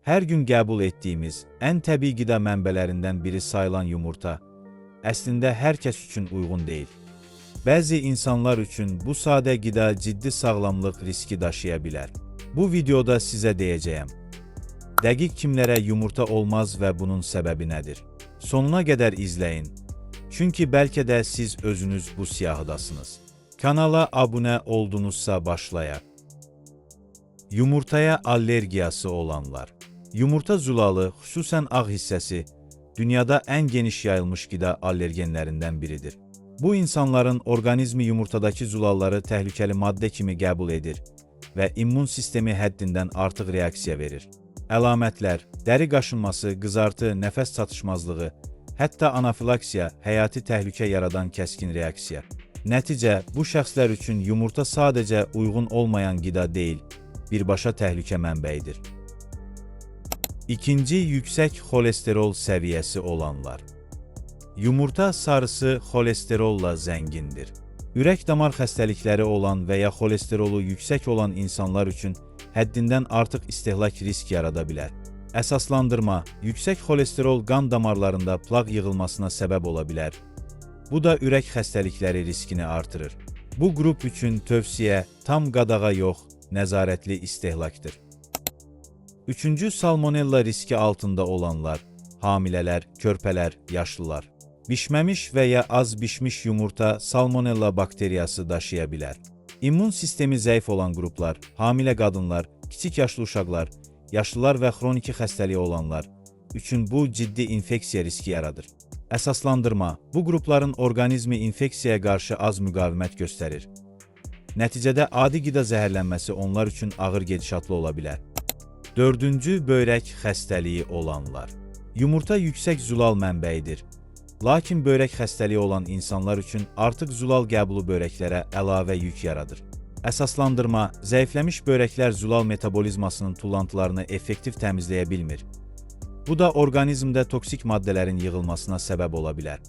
Hər gün qəbul etdiyimiz ən təbii qida mənbələrindən biri sayılan yumurta, əslində hər kəs üçün uyğun deyil. Bəzi insanlar üçün bu sadə qida ciddi sağlamlıq riski daşıya bilər. Bu videoda sizə deyəcəyəm. Dəqiq kimlərə yumurta olmaz və bunun səbəbi nədir? Sonuna qədər izləyin. Çünki bəlkə də siz özünüz bu siyahıdasınız. Kanala abunə oldunuzsa başlayaq. Yumurtaya allergiyası olanlar. Yumurta zulalı, xüsusən ağ hissəsi, dünyada ən geniş yayılmış qida allergenlərindən biridir. Bu insanların orqanizmi yumurtadakı zulalları təhlükəli maddə kimi qəbul edir və immun sistemi həddindən artıq reaksiya verir. Əlamətlər, dəri qaşınması, qızartı, nəfəs çatışmazlığı, hətta anafilaksiya, həyati təhlükə yaradan kəskin reaksiya. Nəticə, bu şəxslər üçün yumurta sadəcə uyğun olmayan qida deyil, birbaşa təhlükə mənbəyidir. İkinci, yüksək xolesterol səviyyəsi olanlar. Yumurta sarısı xolesterolla zəngindir. Ürək-damar xəstəlikləri olan və ya xolesterolu yüksək olan insanlar üçün həddindən artıq istehlak risk yarada bilər. Əsaslandırma, yüksək xolesterol qan damarlarında plaq yığılmasına səbəb ola bilər. Bu da ürək xəstəlikləri riskini artırır. Bu qrup üçün tövsiyə tam qadağa yox, nəzarətli istehlakdır. Üçüncü, salmonella riski altında olanlar, hamilələr, körpələr, yaşlılar. Bişməmiş və ya az bişmiş yumurta salmonella bakteriyası daşıya bilər. İmmun sistemi zəif olan qruplar, hamilə qadınlar, kiçik yaşlı uşaqlar, yaşlılar və xroniki xəstəliyi olanlar üçün bu ciddi infeksiya riski yaradır. Əsaslandırma, bu qrupların orqanizmi infeksiyaya qarşı az müqavimət göstərir. Nəticədə adi qida zəhərlənməsi onlar üçün ağır gedişatlı ola bilər. Dördüncü, böyrək xəstəliyi olanlar. Yumurta yüksək zulal mənbəyidir. Lakin böyrək xəstəliyi olan insanlar üçün artıq zulal qəbulu böyrəklərə əlavə yük yaradır. Əsaslandırma, zəifləmiş böyrəklər zulal metabolizmasının tullantılarını effektiv təmizləyə bilmir. Bu da orqanizmdə toksik maddələrin yığılmasına səbəb ola bilər.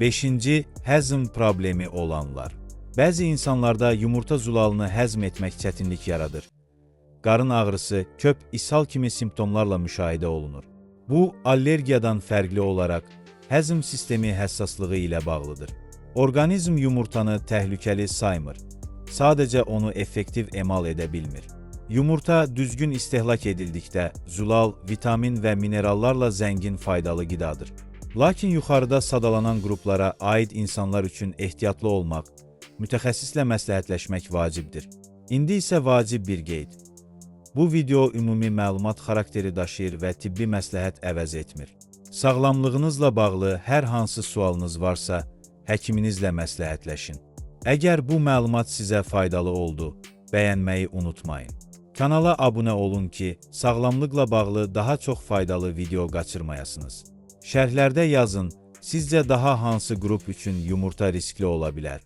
Beşinci, həzm problemi olanlar. Bəzi insanlarda yumurta zulalını həzm etmək çətinlik yaradır. Qarın ağrısı, köp, ishal kimi simptomlarla müşahidə olunur. Bu, allergiyadan fərqli olaraq həzm sistemi həssaslığı ilə bağlıdır. Orqanizm yumurtanı təhlükəli saymır, sadəcə onu effektiv emal edə bilmir. Yumurta düzgün istehlak edildikdə zulal, vitamin və minerallarla zəngin faydalı qidadır. Lakin yuxarıda sadalanan qruplara aid insanlar üçün ehtiyatlı olmaq, mütəxəssislə məsləhətləşmək vacibdir. İndi isə vacib bir qeyd. Bu video ümumi məlumat xarakteri daşıyır və tibbi məsləhət əvəz etmir. Sağlamlığınızla bağlı hər hansı sualınız varsa, həkiminizlə məsləhətləşin. Əgər bu məlumat sizə faydalı oldu, bəyənməyi unutmayın. Kanala abunə olun ki, sağlamlıqla bağlı daha çox faydalı video qaçırmayasınız. Şərhlərdə yazın, sizcə daha hansı qrup üçün yumurta riskli ola bilər?